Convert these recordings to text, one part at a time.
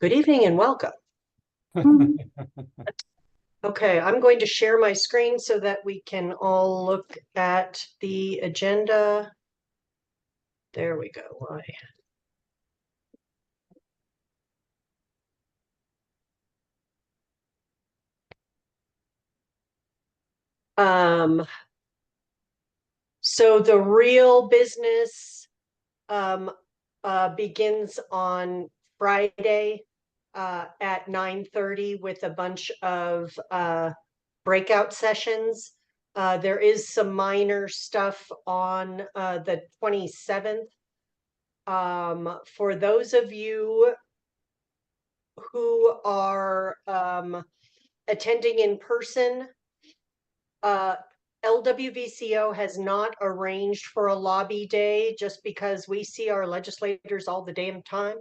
Good evening and welcome. Okay, I'm going to share my screen so that we can all look at the agenda. There we go. Why? So the real business begins on Friday at 9:30 with a bunch of breakout sessions. There is some minor stuff on the 27th. For those of you who are attending in person, LWVCO has not arranged for a lobby day just because we see our legislators all the damn time.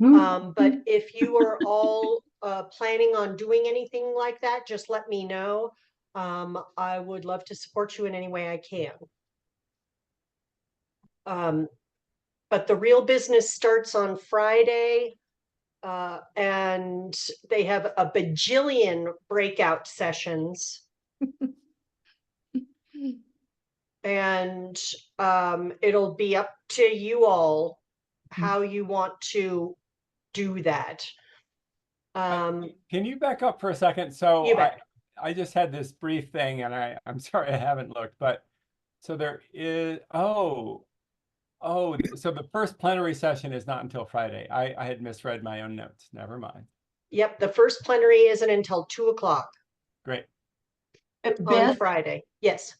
But if you are all planning on doing anything like that, just let me know. I would love to support you in any way I can. But the real business starts on Friday, and they have a bajillion breakout sessions. And it'll be up to you all how you want to do that. Can you back up for a second? So You bet. I just had this brief thing, and I'm sorry I haven't looked, but so there is, so the first plenary session is not until Friday. I had misread my own notes. Never mind. Yep, the first plenary isn't until 2 o'clock Great. on Friday. Yes.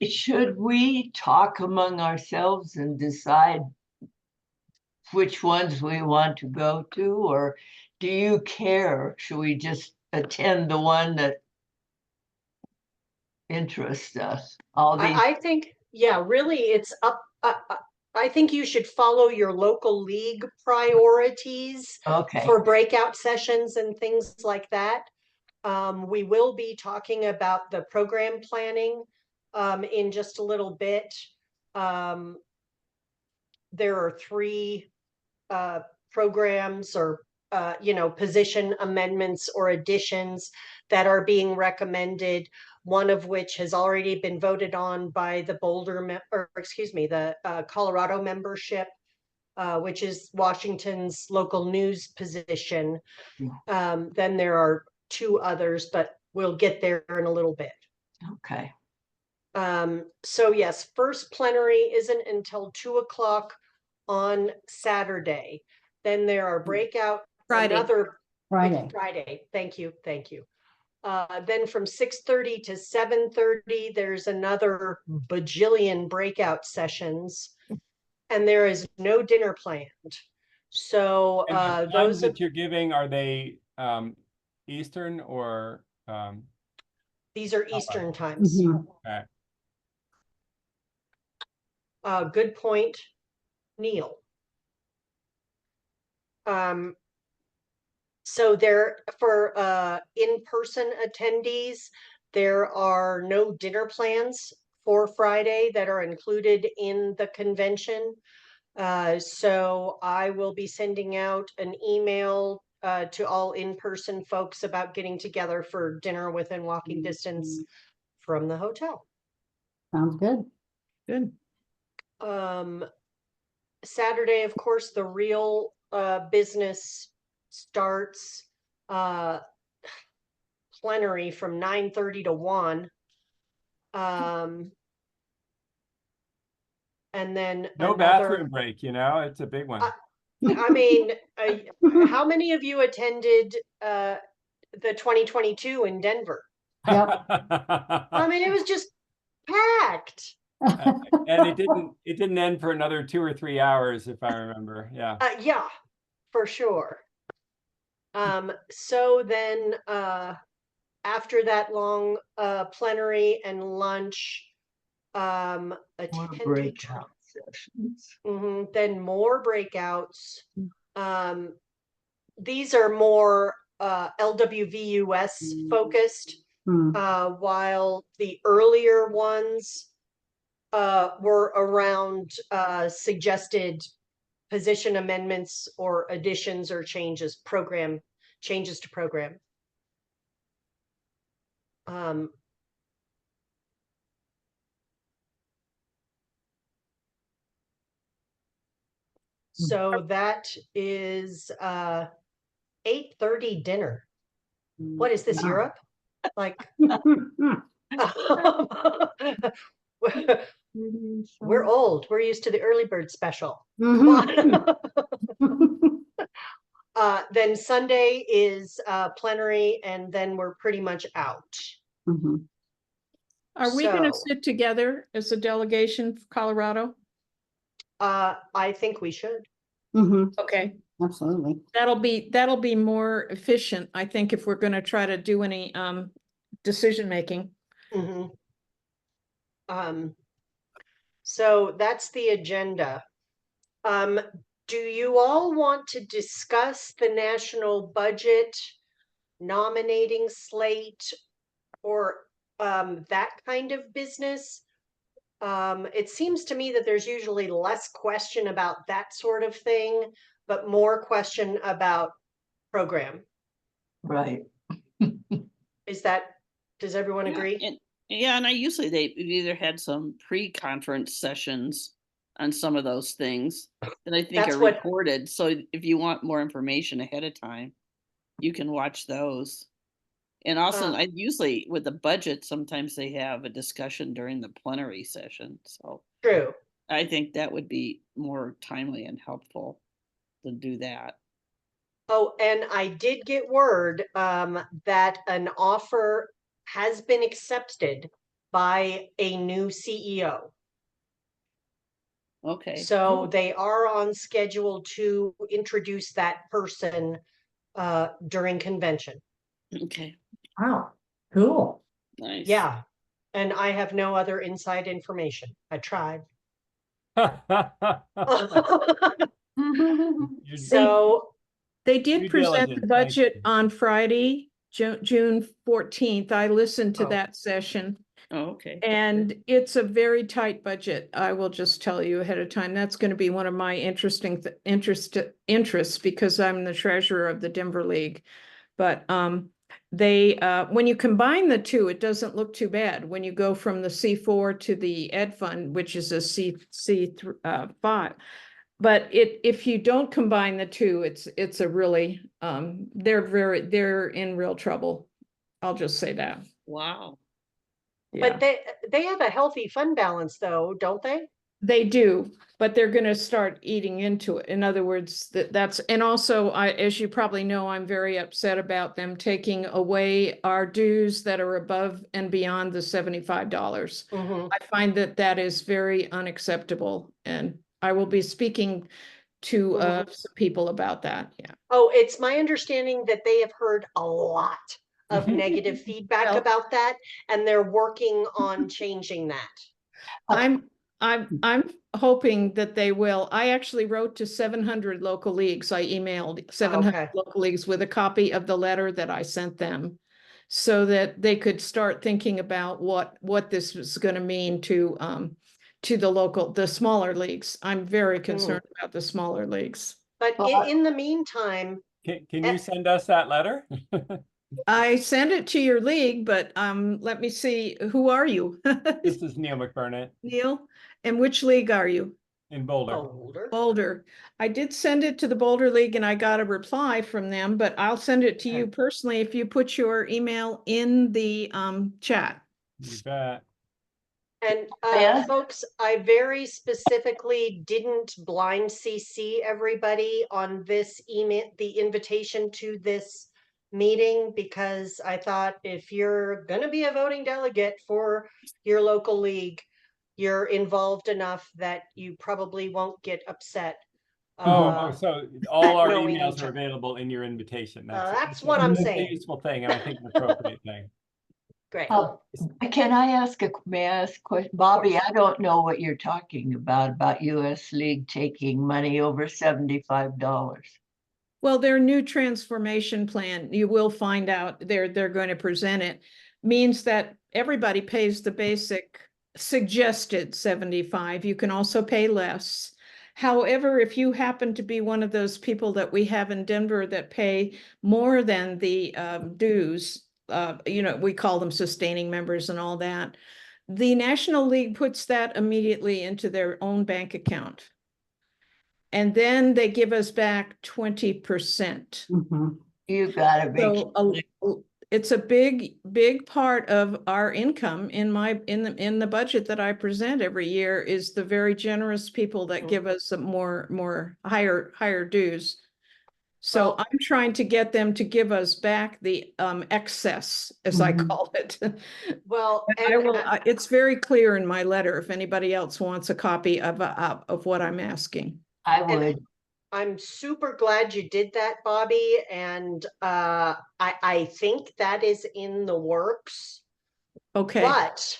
Should we talk among ourselves and decide which ones we want to go to, or do you care? Should we just attend the one that interests us? I think, yeah, really, it's up. I think you should follow your local league priorities for breakout sessions and things like that. We will be talking about the program planning in just a little bit. There are 3 programs or position amendments or additions that are being recommended, one of which has already been voted on by the the Colorado membership, which is Washington's local news position. Then there are 2 others, but we'll get there in a little bit. Okay. So yes, first plenary isn't until 2 o'clock on Saturday. Then there are breakout Friday. Friday. Thank you. Then from 6:30 to 7:30, there's another bajillion breakout sessions, and there is no dinner planned. So And those that you're giving, are they Eastern or these are Eastern times. Okay. Good point, Neil. So there, for in-person attendees, there are no dinner plans for Friday that are included in the convention. So I will be sending out an email to all in-person folks about getting together for dinner within walking distance from the hotel. Sounds good. Good. Saturday, of course, the real business starts plenary from 9:30 to 1. And then no bathroom break, it's a big one. I mean, how many of you attended the 2022 in Denver? Yep. I mean, it was just packed. And it didn't end for another 2 or 3 hours, if I remember. Yeah. Yeah, for sure. So then after that long plenary and lunch, breakout sessions. Then more breakouts. These are more LWVUS focused, while the earlier ones were around suggested position amendments or additions or changes to program. So that is 8:30 dinner. What is this, Wow. Europe? Like we're old. We're used to the early bird special. Come on. Then Sunday is plenary, and then we're pretty much out. Mhm. Are we going to So- sit together as a delegation for Colorado? I think we should. Mhm. Okay, Absolutely. that'll be more efficient, I think, if we're going to try to do any decision making. Mhm. So that's the agenda. Do you all want to discuss the national budget, nominating slate, or that kind of business? It seems to me that there's usually less question about that sort of thing, but more question about program. Right. Does everyone agree? And I usually they've either had some pre-conference sessions on some of those things that I think That's are what- recorded. So if you want more information ahead of time, you can watch those. And also, I usually with the budget, sometimes they have a discussion during the plenary session. So True. I think that would be more timely and helpful to do that. Oh, and I did get word that an offer has been accepted by a new CEO. Okay. So they are on schedule to introduce that person during convention. Okay. Wow, cool. Nice. Yeah. And I have no other inside information. I tried. You're- So, They did Due present diligence, the thank budget you. on Friday, June 14th. I listened to Oh. that session. Oh, okay. And it's a very tight budget. I will just tell you ahead of time. That's going to be one of my interests because I'm the treasurer of the Denver League. But they when you combine the two, it doesn't look too bad. When you go from the C4 to the Ed Fund, which is a C5. But if you don't combine the two, it's a really they're in real trouble. I'll just say that. Wow. Yeah. but they have a healthy fund balance though, don't they? They do, but they're going to start eating into it. In other words, that's, and also as you probably know, I'm very upset about them taking away our dues that are above and beyond the $75. Mhm. I find that is very unacceptable, and I will be speaking to some people about that. Yeah. Oh, it's my understanding that they have heard a lot of negative feedback Well- about that, and they're working on changing that. I'm hoping that they will. I actually wrote to 700 local leagues. I emailed 700 Okay. local leagues with a copy of the letter that I sent them, so that they could start thinking about what this was going to mean to the smaller leagues. I'm very concerned about the smaller leagues. But in the meantime, Can you send us that letter? I sent it to your league, but let me see. Who are you? This is Neil McBurnett Neil, and which league are you? in Boulder. Boulder. Boulder. I did send it to the Boulder League and I got a reply from them, but I'll send it to you Okay. personally if you put your email in the chat. You bet. And Yeah. folks, I very specifically didn't blind CC everybody on this email, the invitation to this meeting, because I thought if you're gonna be a voting delegate for your local league, you're involved enough that you probably won't get upset. So all our knowing emails each are other. available in your invitation. That's what I'm that's saying. a useful thing, and I think an appropriate thing. Great. Can I ask may I ask a question? Bobby, I don't know what you're talking about US League taking money over $75. Well, their new transformation plan, you will find out, they're going to present it, means that everybody pays the basic suggested 75. You can also pay less. However, if you happen to be one of those people that we have in Denver that pay more than the dues, we call them sustaining members and all that, the National League puts that immediately into their own bank account. And then they give us back 20%. Mhm. You gotta be. So it's a big, big part of our income in the budget that I present every year is the very generous people that give us some more higher dues. So Well- I'm trying to get them to give us back the excess, as I Mhm. call it. Well, I will, it's very clear in my letter if anybody else wants a copy of what I'm asking. I And- would. I'm super glad you did that, Bobby, and I think that is in the works. Okay, But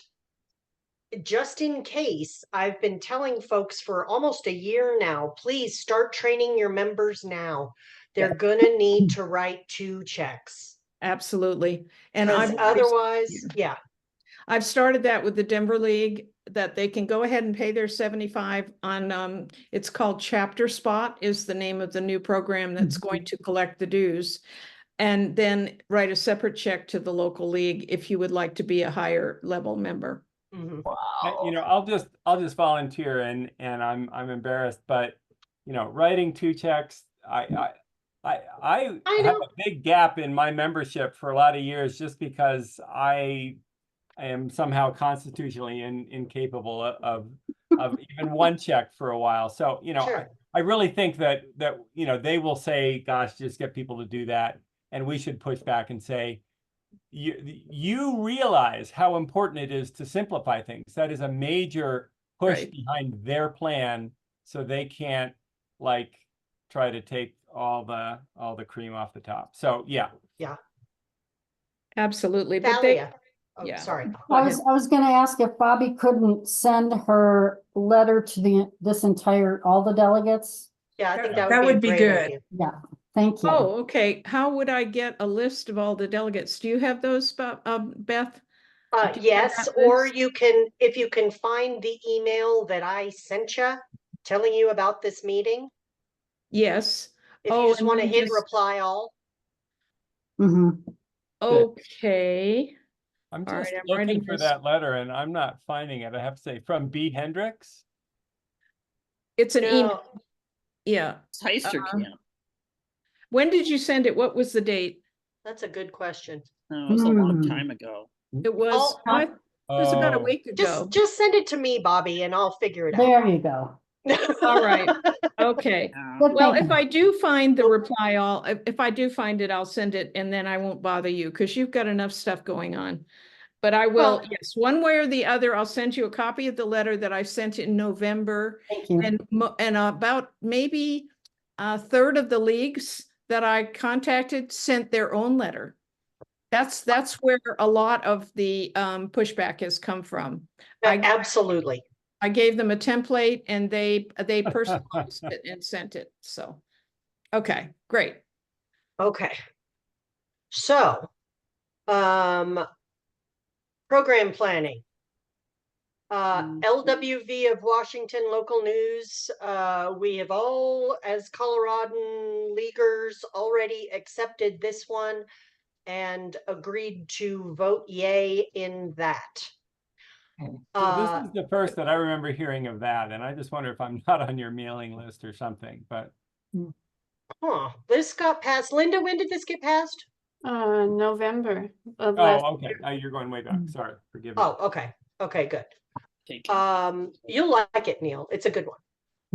just in case, I've been telling folks for almost a year now, please start training your members now. They're gonna need to write 2 checks. absolutely. And Because I've otherwise, yeah, I've started that with the Denver League, that they can go ahead and pay their 75 on, it's called Chapter Spot is the name of the new program that's going to collect the dues. And then write a separate check to the local league if you would like to be a higher level member. mhm. I'll just volunteer and I'm embarrassed, but writing 2 checks, I I have know. a big gap in my membership for a lot of years just because I am somehow constitutionally incapable of even 1 check for a while. So, Sure. I really think that they will say, gosh, just get people to do that. And we should push back and say, you realize how important it is to simplify things. That is a major push Right. behind their plan, so they can't try to take all the cream off the top. So yeah. Absolutely. But they, Thalia. Oh, yeah. sorry. Go I ahead. was gonna ask if Bobby couldn't send her letter to all the delegates. Yeah, I think That that would would be a be great good. idea. Yeah, thank you. Oh, okay. How would I get a list of all the delegates? Do you have those, Beth? Do you have Yes, that or list? if you can find the email that I sent you telling you about this meeting, Yes. if Oh, you just and want to then hit just- reply all. Mhm. Okay. I'm All just right, I'm looking writing for this. that letter and I'm not finding it. I have to say, from B. Hendricks. It's an email. No, Yeah. It's Heister Um, Camp. When did you send it? What was the date? that's a good question. No, it was a long Hmm. time ago. It was, Oh, it was about a Oh, week ago. Just send it to me, Bobby, and I'll figure it out. There you go. All right. Okay. Good Well, thinking. if I do find the reply all, if I do find it, I'll send it and then I won't bother you because you've got enough stuff going on. But I will, Well- yes, one way or the other, I'll send you a copy of the letter that I sent in November. Thank you. And about maybe a third of the leagues that I contacted sent their own letter. That's where a lot of the pushback has come from. Absolutely. I gave them a template and they personalized it and sent it. So, okay, great. Okay. So, program planning. LWV of Washington Local News, we have all, as Coloradan leaguers, already accepted this one and agreed to vote yay in that. so this is the first that I remember hearing of that, and I just wonder if I'm not on your mailing list or something, but. This got passed. Linda, when did this get passed? November of last. Oh, okay. You're going way back. Sorry, forgive me. Oh, okay. Okay, good. Take it. You'll like it, Neil. It's a good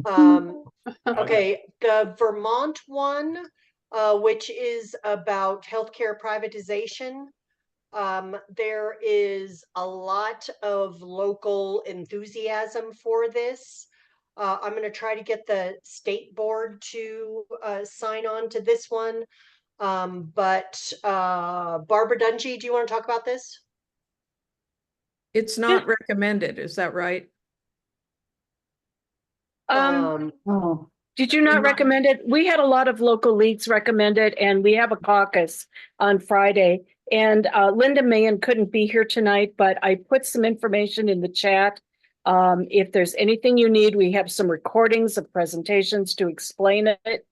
one. Okay, the Vermont one, which is about healthcare privatization. There is a lot of local enthusiasm for this. I'm going to try to get the state board to sign on to this one. But Barbara Dungy, do you want to talk about this? It's not recommended, is that right? Oh, Did you not recommend it? We had a lot of local leagues recommend it, and we have a caucus on Friday. And Linda Mahan couldn't be here tonight, but I put some information in the chat If there's anything you need, we have some recordings of presentations to explain it.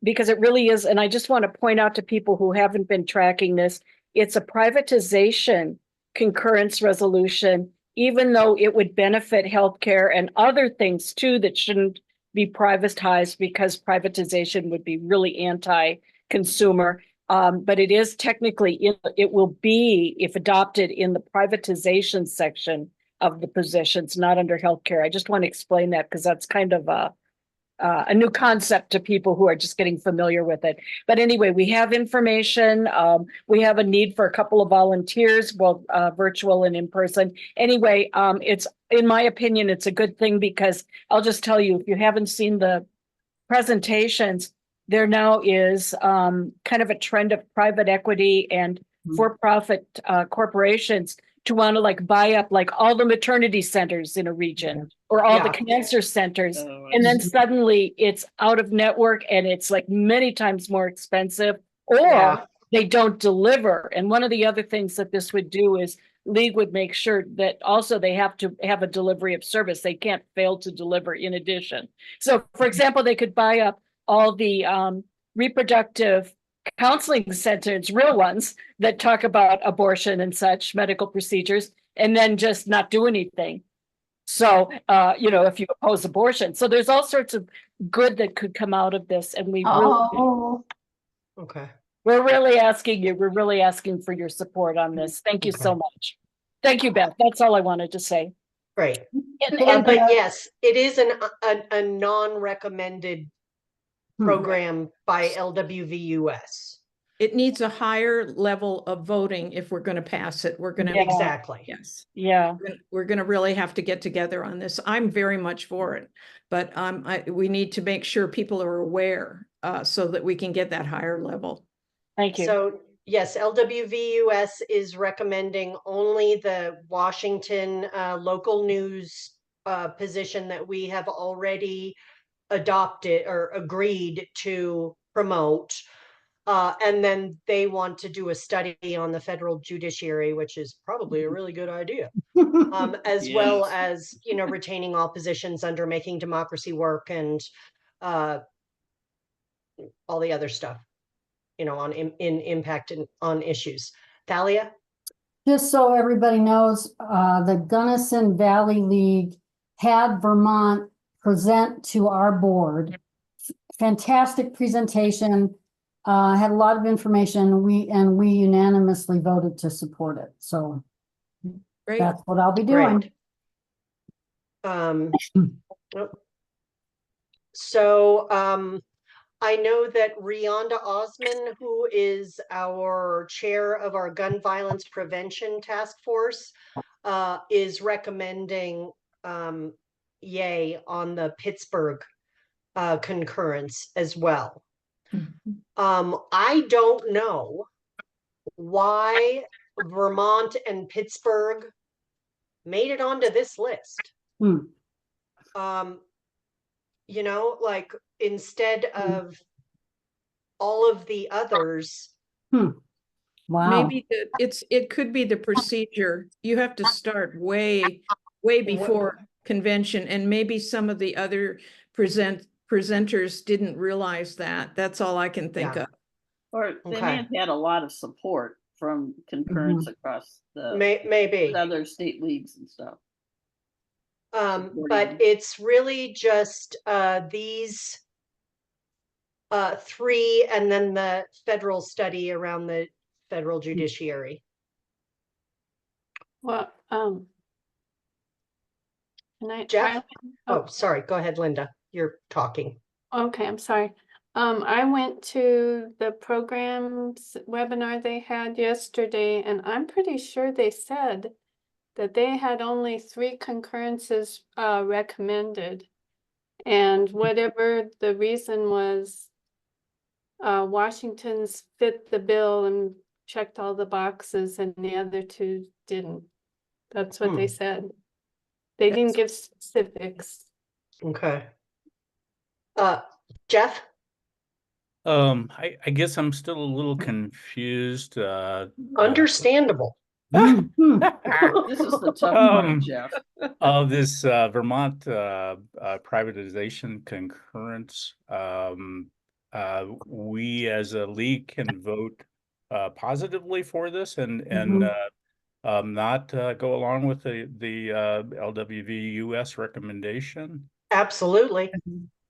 Because it really is, and I just want to point out to people who haven't been tracking this, it's a privatization concurrence resolution, even though it would benefit healthcare and other things too that shouldn't be privatized, because privatization would be really anti-consumer. But it is technically, it will be, if adopted, in the privatization section of the positions, not under healthcare. I just want to explain that because that's kind of a new concept to people who are just getting familiar with it. But anyway, we have information. We have a need for a couple of volunteers, both virtual and in person. Anyway, it's, in my opinion, it's a good thing, because I'll just tell you, if you haven't seen the presentations, there now is kind of a trend of private equity and for-profit corporations to want to like buy up like all the maternity centers in a region or all the cancer centers. And then suddenly it's out of network and it's like many times more expensive, or they don't deliver. And one of the other things that this would do is League would make sure that also they have to have a delivery of service. They can't fail to deliver in addition. So for example, they could buy up all the reproductive counseling centers, real ones that talk about abortion and such medical procedures, and then just not do anything. So, if you oppose abortion, so there's all sorts of good that could come out of this. And we Okay. we're really asking you, we're really asking for your support on this. Thank you so much. Thank you, Beth. That's all I wanted to say. Great. And But yes, it is a non-recommended program by LWVUS. It needs a higher level of voting if we're going to pass it. We're going to Exactly. Yes. Yeah. We're going to really have to get together on this. I'm very much for it, but we need to make sure people are aware so that we can get that higher level. Thank you. So yes, LWVUS is recommending only the Washington local news position that we have already adopted or agreed to promote. And then they want to do a study on the federal judiciary, which is probably a really good idea, as well as, retaining all positions under Making Democracy Work and all the other stuff, on in impact and on issues. Thalia? Just so everybody knows, the Gunnison Valley League had Vermont present to our board. Fantastic presentation, had a lot of information. We unanimously voted to support it. So Great. that's what I'll be doing. So I know that Rhonda Osman, who is our chair of our Gun Violence Prevention Task Force, is recommending yay on the Pittsburgh concurrence as well. I don't know why Vermont and Pittsburgh made it onto this list. Like instead of all of the others. Wow. Maybe it could be the procedure. You have to start way before convention, and maybe some of the other presenters didn't realize that. That's all I can think of. Or they may have had a lot of support from concurrence across the maybe other state leagues and stuff. But it's really just these three, and then the federal study around the federal judiciary. Well, Jeff? Sorry. Go ahead, Linda. You're talking. Okay, I'm sorry. I went to the programs webinar they had yesterday, and I'm pretty sure they said that they had only 3 concurrences recommended. And whatever the reason was, Washington's fit the bill and checked all the boxes, and the other 2 didn't. That's what they said. They didn't give specifics. Okay. Jeff? I guess I'm still a little confused. Understandable. This is the tough part, Jeff. Of this Vermont privatization concurrence, we as a league can vote positively for this and not go along with the LWVUS recommendation. Absolutely.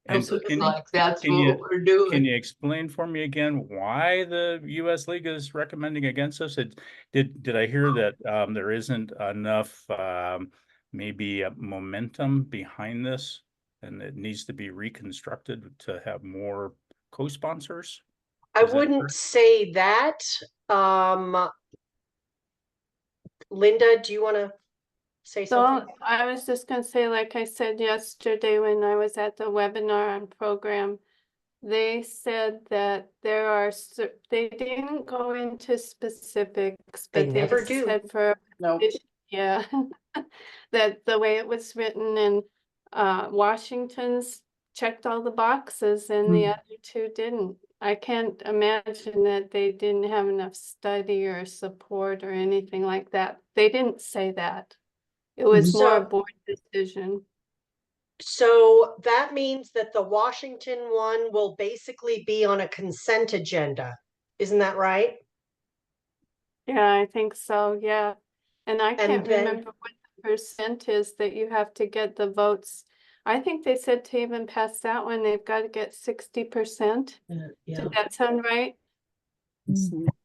And Looks like that's what we're can doing. you explain for me again why the US League is recommending against us? Did I hear that there isn't enough maybe momentum behind this and it needs to be reconstructed to have more co-sponsors? I Is that wouldn't correct? say that. Linda, do you want to say something? So I was just gonna say, like I said yesterday when I was at the webinar on program, they said that there are, they didn't go into specifics, They but never do. said for, No, yeah, that the way it was written and Washington's checked all the boxes and the other two didn't. I can't imagine that they didn't have enough study or support or anything like that. They didn't say that. It was more a So- board decision. So that means that the Washington one will basically be on a consent agenda. Isn't that right? Yeah, I think so, yeah. And I can't then- remember what the percent is that you have to get the votes. I think they said to even pass that one, they've got to get 60%. Yeah. Did that sound right?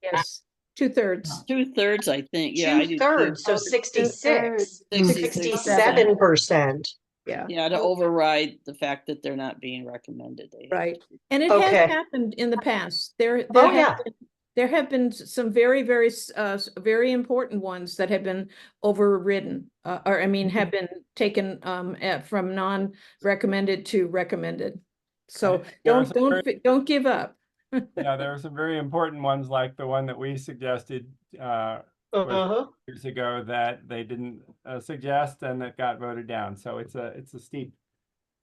Yes, 2/3. 2/3, I think. Yeah, I do too. 2/3, so Oh, 66, 66. 67%. Yeah, Yeah, to override the fact that they're not being recommended. right. And it Okay. has happened in the past. Oh, yeah. There have been some very, very, very important ones that have been overridden, or I mean, have been taken from non-recommended to recommended. So There are some don't give up. Yeah, there are some very important ones like the one that we suggested years ago that they didn't suggest and that got voted down. So it's a steep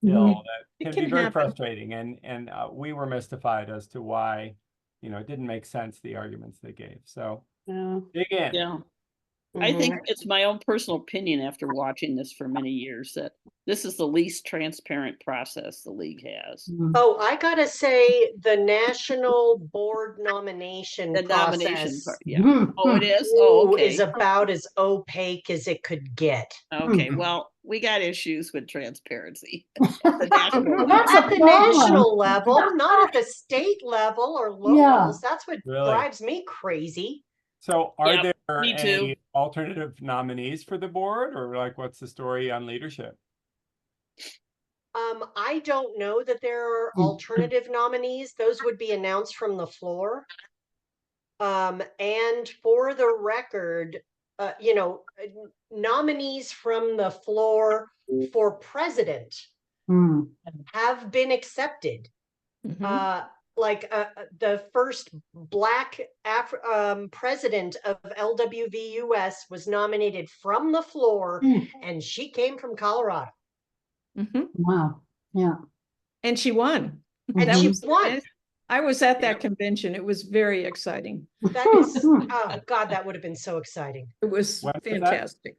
hill that It can can be very happen. frustrating. And we were mystified as to why, it didn't make sense, the arguments they gave. So Yeah. dig in. Yeah. I think it's my own personal opinion after watching this for many years that this is the least transparent process the league has. Oh, I gotta say, the national board nomination The nomination process part, yeah. Oh, it is? Oh, is okay. about as opaque as it could get. Okay, well, we got issues with transparency. at the national That's a At the problem. national level, not at the state level or locals. That's what Really? drives me crazy. So are Yep, there me too. any alternative nominees for the board, or like what's the story on leadership? I don't know that there are alternative nominees. Those would be announced from the floor. And for the record, nominees from the floor for president have been accepted. Mhm. The first Black president of LWVUS was nominated from the floor, and she came from Colorado. Mhm. Wow, yeah. And she won. And That she was- won. I was at that convention. It was very exciting. That is, oh God, that would have been so exciting. It was When was that? fantastic.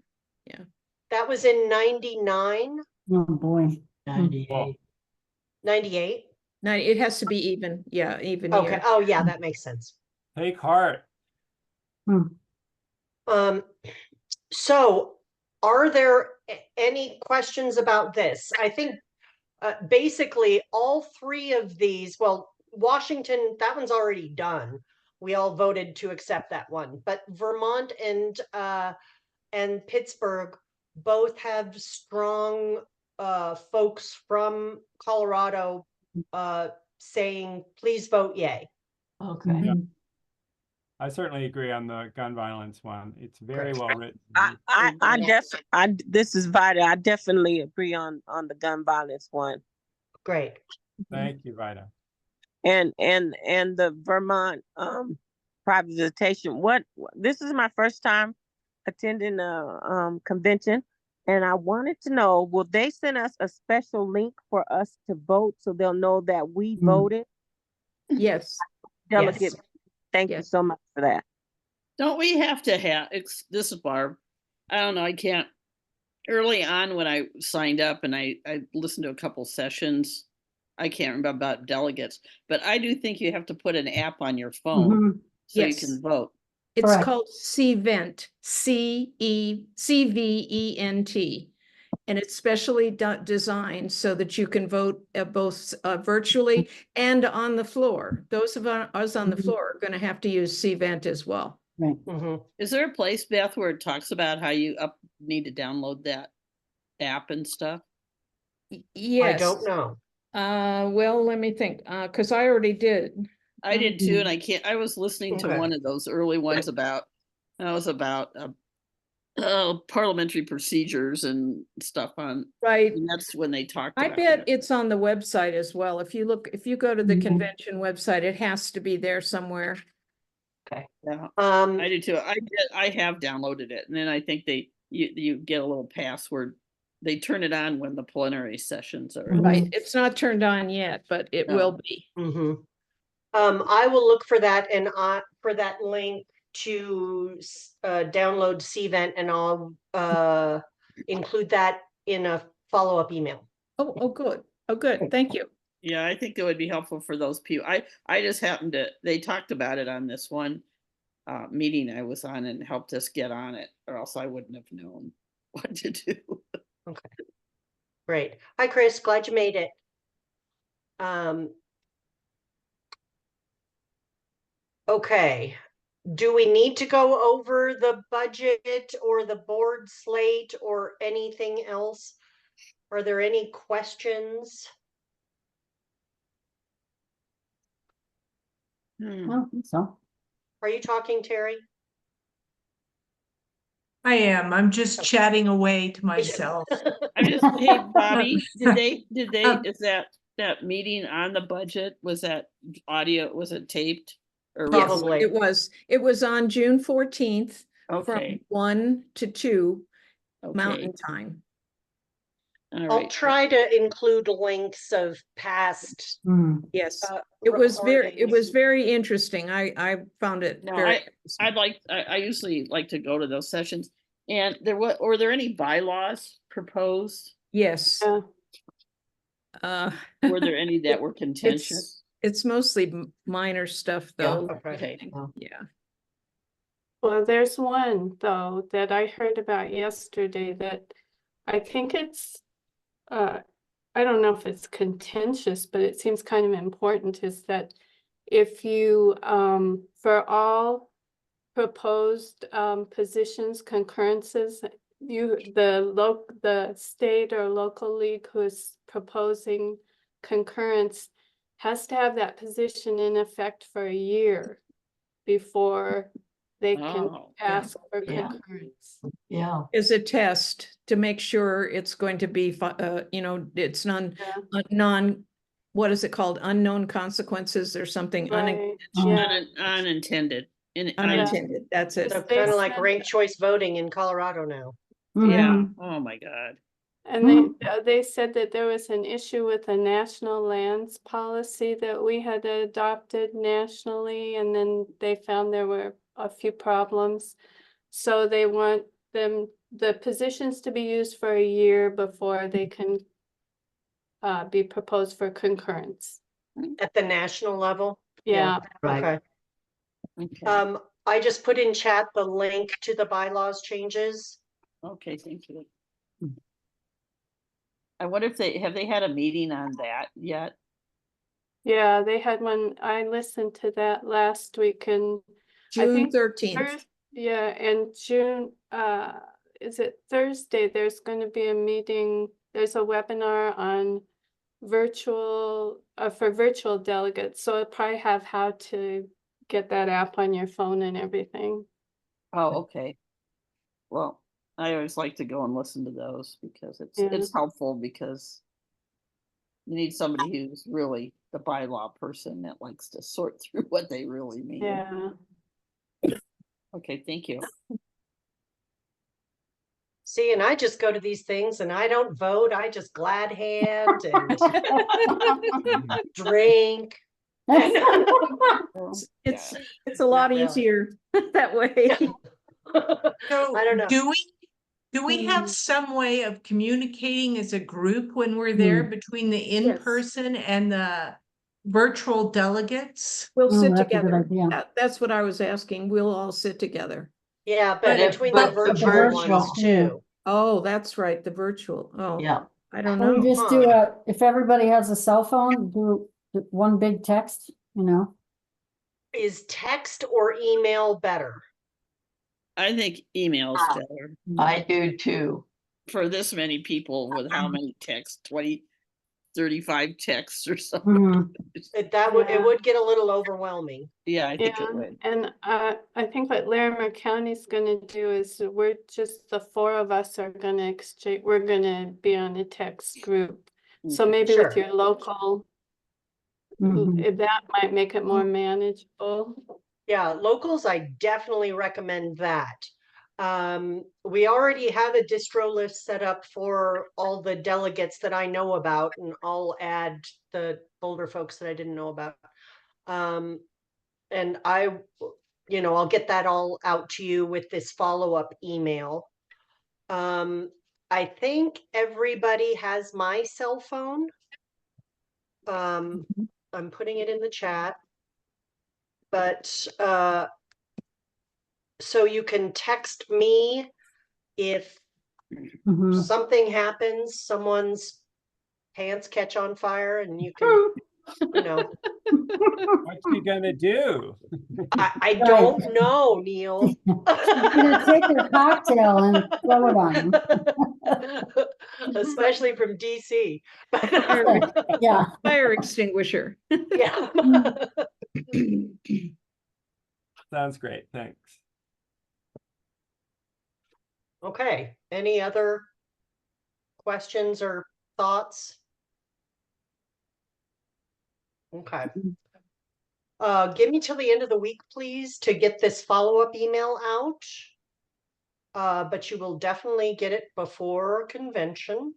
That was in 99, Oh, boy. 98. Now, it has to be even. Yeah, even Okay. year. Oh yeah, that makes sense. Take heart. So are there any questions about this? I think basically all three of these, well, Washington, that one's already done. We all voted to accept that one, but Vermont and Pittsburgh both have strong folks from Colorado saying, please vote yay. Okay. Yeah. I certainly agree on the gun violence one. It's very well written. This is Vida. I definitely agree on the gun violence one. Great. Thank you, Vida. And the Vermont privatization. This is my first time attending a convention, and I wanted to know, will they send us a special link for us to vote so they'll know that we voted? Yes. Delegate. Yes. Thank you so much for that. Don't we have to have, this is Barb. I don't know, I can't, early on when I signed up and I listened to a couple sessions, I can't remember about delegates, but I do think you have to put an app on your phone Mhm. so you Yes. can vote. It's Correct. called CVent, CVENT. And it's specially designed so that you can vote both virtually and on the floor. Those of us on the Mhm. floor are going to have to use CVent as well. Right. Mhm. Is there a place, Beth, where it talks about how you need to download that app and stuff? I Yes. don't know. Well, let me think, because I already did. I did too, and I was listening to Okay. one of those early ones about parliamentary procedures and stuff on, Right. and that's when they talked I about bet it. it's on the website as well. If you go to the Mhm. convention website, it has to be there somewhere. Yeah, Um, I do too. I have downloaded it, and then I think you get a little password. They turn it on when the plenary sessions are. Mhm. Right. It's not turned on yet, but it No. will be. mhm. I will look for that and for that link to download CVent, and I'll include that in a follow-up email. Oh, good. Oh, good. Thank you. Yeah, I think it would be helpful for those people. I just happened to, they talked about it on this one meeting I was on and helped us get on it, or else I wouldn't have known what to do. Okay. Great. Hi, Chris. Glad you made it. Okay. Do we need to go over the budget or the board slate or anything else? Are there any questions? I don't think so. Are you talking, Terry? I am. I'm just chatting away to myself. I'm just, hey, Bobby, did they, Um, is that meeting on the budget, was that audio, was it taped? Or Yes, Probably. it was on June 14th from Okay, 1 to 2 okay, Mountain Time. all I'll right. try to include links of past. Mhm. Yes. It was recordings. very interesting. I found it No, very I usually like to go to those sessions. And were there any bylaws proposed? yes. Yeah. Were there any that were contentious? It's mostly minor stuff though. Okay. Yeah. Well, there's one though that I heard about yesterday that I think it's I don't know if it's contentious, but it seems kind of important, is that if you for all proposed positions, concurrences, the state or local league who is proposing concurrence has to have that position in effect for a year before they can Oh, ask for Yeah. concurrence. Yeah. Is a test to make sure it's going to be, it's what is it called? Unknown consequences or something Right, yeah. unintended. unintended. That's it. So They kind of like said ranked choice voting in Colorado now. Yeah, Mhm. oh my God. And they said that there was an issue with the national lands policy that we had adopted nationally, and then they found there were a few problems. So they want the positions to be used for a year before they can be proposed for concurrence. At the national level? Yeah, Right. Okay. Okay, I just put in chat the link to the bylaws changes. okay, thank you. I wonder if they had a meeting on that yet? yeah, they had one. I listened to that last week, and I June think 13th. yeah, and June, is it Thursday? There's going to be a meeting. There's a webinar on virtual, for virtual delegates. So it'll probably have how to get that app on your phone and everything. Oh, okay. Well, I always like to go and listen to those because Yeah. it's helpful, because you need somebody who's really the bylaw person that likes to sort through what they really mean. Yeah. Okay, thank you. See, and I just go to these things and I don't vote. I just glad hand and drink. It's a lot Not really. easier that way. So I don't know. do we have some way of communicating as a group when we're Hmm. there between the in-person and the virtual delegates? We'll sit that's a good together. idea. That's what I was asking. We'll all sit together. Yeah, but But between the but the virtual virtual ones too. Oh, that's right, the virtual. Oh, Yeah. I don't Or we know. just do if everybody has a cell phone, do one big text, you know? Is text or email better? I think email's Ah. better I do too. for this many people with how many texts, 20, 35 texts or something. Mhm. It Yeah. would get a little overwhelming. Yeah, I think Yeah, it would. and I think what Larimer County's gonna do is we're just, the four of us are gonna exchange, we're gonna be on a text group. So maybe with Sure. your local, Mhm. if that might make it more manageable. Yeah, locals, I definitely recommend that. We already have a distro list set up for all the delegates that I know about, and I'll add the Boulder folks that I didn't know about. And I'll get that all out to you with this follow-up email. I think everybody has my cell phone. I'm putting it in the chat. But so you can text me if Mhm. something happens, someone's pants catch on fire, and you can, What you gonna do? I don't know, Neil. She's gonna take her cocktail and throw it on him. Especially from DC. Yeah. Fire extinguisher. Yeah. Sounds great, thanks. Okay, any other questions or thoughts? Okay. Give me till the end of the week, please, to get this follow-up email out. But you will definitely get it before convention.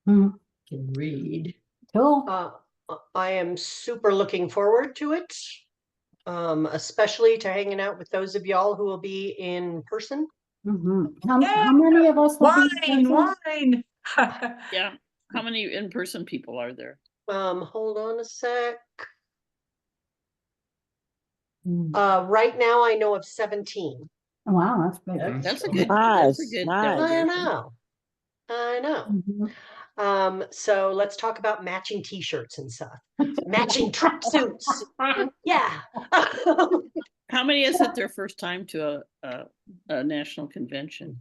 Mhm. Can read. Cool. I am super looking forward to it, especially to hanging out with those of y'all who will be in person. Mhm. How many of us will be in person? Wine. Yeah. How many in-person people are there? Hold on a sec. Mm. Right now I know of 17. Wow, that's big. That's a cool. good, Nice, that's a good nice. I delegation. know. I know. Mhm. So let's talk about matching t-shirts and stuff. Matching tracksuits. Yeah. How many is it their first time to a national convention?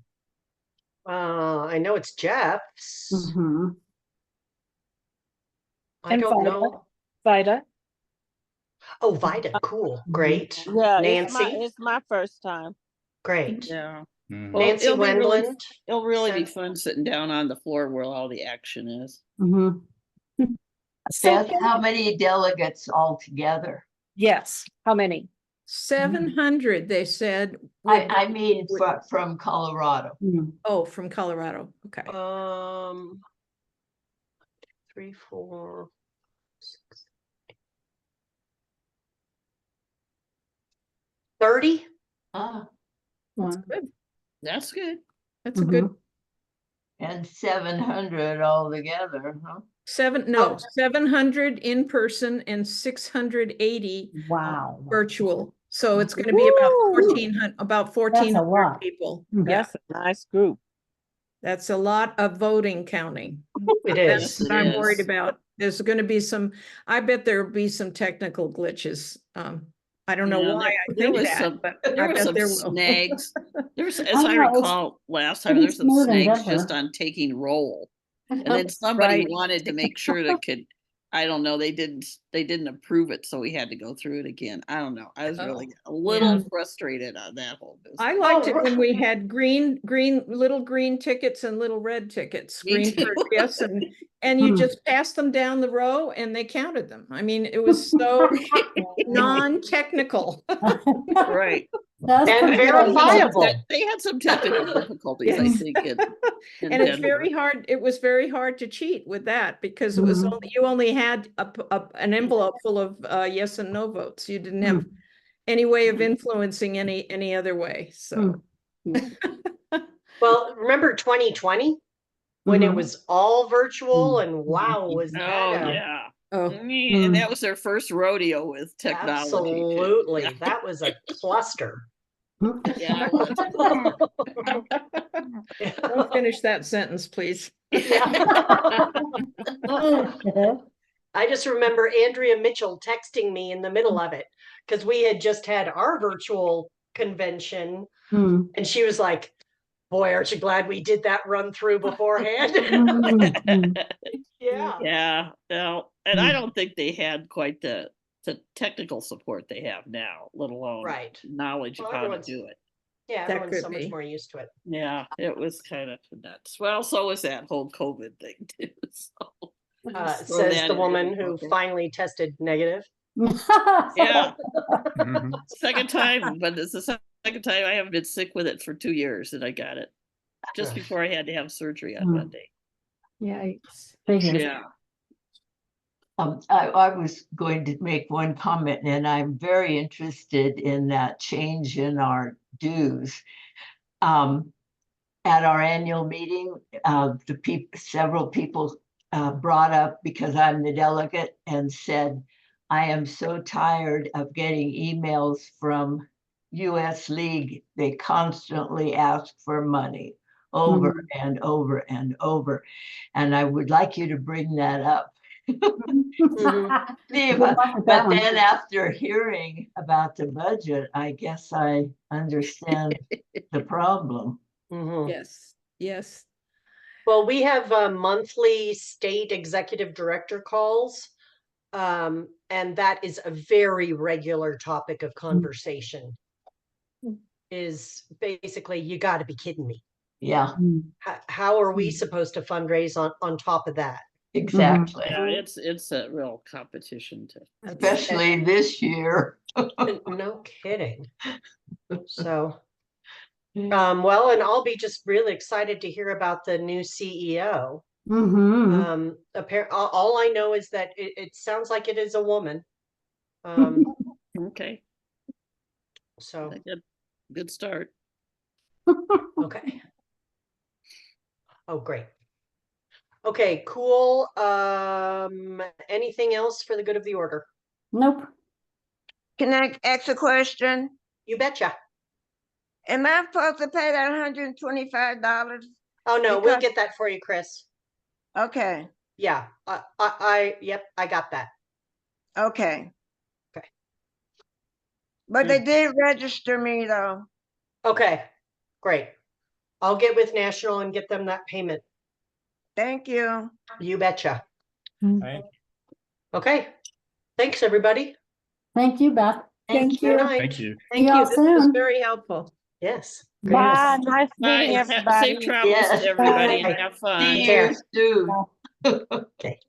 I know it's Jeff's. Mhm. I And don't Vida. know. Vida. Oh, Vida, cool, great. Yeah, Nancy, it's my first time. great. Yeah. Mhm. Well, Nancy it'll be really, Wendland. it'll really be Seth. fun sitting down on the floor where all the action is. Mhm. Seth, how many delegates altogether? Yes. How many? 700, they said. I mean, from Colorado. Mhm. Oh, from Colorado. Okay. 3, 4, 6, 30. Ah, That's Wow. good. That's good. That's a good Mhm. and 700 altogether, huh? 700 in person and 680 Wow. virtual. So it's going to be about Woo! 1,400, about 1,400 lot. people. Mhm. Yeah, That's a nice group. that's a lot of voting counting. It That's is. what I'm worried about. There's going to be I bet there'll be some technical glitches. I don't know Yeah, why I there think was that, some, but there I were bet some there will. snags. There was, as I I know, it's recall last time, pretty there was some smooth in snags just Denver. on taking roll. And then somebody Right. wanted to make sure that I don't know, they didn't approve it, so we had to go through it again. I don't know. I was really a little frustrated on that whole business. I liked it when we had little green tickets and little red tickets. Me Green for too. yes, and you just passed them down the row and they counted them. I mean, it was so non-technical. Right. That's And pretty good. verifiable. They had some technical difficulties, I Yes. think. And it's very hard, it was very hard to cheat with that because it was Mhm. only, you only had an envelope full of yes and no votes. You didn't have any way of influencing any other way, so. Well, remember 2020 when it Mhm. was all virtual and wow, was that Oh, a yeah. Oh, And that was their first rodeo with technology. too. absolutely, that was a cluster. Yeah, it was. don't finish that sentence, please. Yeah. I just remember Andrea Mitchell texting me in the middle of it because we had just had our virtual convention and she was like, boy, aren't you glad we did that run through beforehand? Yeah. Yeah. No, and I don't think they had quite the technical support they have now, let alone Right. knowledge Well, of how to everyone's- do it. Yeah, That everyone's could so much be. more used to it. Yeah, it was kind of nuts. Well, so was that whole COVID thing too. So throw Says that the in woman there. who finally tested negative. Yeah, Mhm. second time, but it's the second time I haven't been sick with it for 2 years and I got it just Ugh. before I had to have surgery on Monday. Yikes. Figures. Yeah. I was going to make one comment, and I'm very interested in that change in our dues. At our annual meeting, several people brought up, because I'm the delegate, and said, I am so tired of getting emails from US League. They constantly ask for money over and over and over. And I would like you to bring that up. But then after hearing about the budget, I guess I understand the problem. Yes, yes. Well, we have monthly state executive director calls. And that is a very regular topic of conversation. Is basically, you got to be kidding me. Yeah, How are we supposed to fundraise on top of that? exactly. Yeah, it's a real competition to Especially this year. No kidding. So, well, and I'll be just really excited to hear about the new CEO. All I know is that it sounds like it is a woman. Okay. So good start. okay. Oh, great. Okay, cool. Anything else for the good of the order? Nope. Can I ask a question? You betcha. Am I supposed to pay that $125? Oh no, we'll Because- get that for you, Chris. Okay, Yeah, yep, I got that. okay. Okay. But they did register me though. Okay, great. I'll get with National and get them that payment. Thank you. You betcha. Right? Okay. Thanks, everybody. Thank you, Beth. Thank you. Good night. Thank you. Thank y'all you. This was soon. very helpful. Yes. Bye. Nice Bye. meeting everybody. Safe travels Yes. to everybody Bye. and have fun. See Care. you soon. Okay.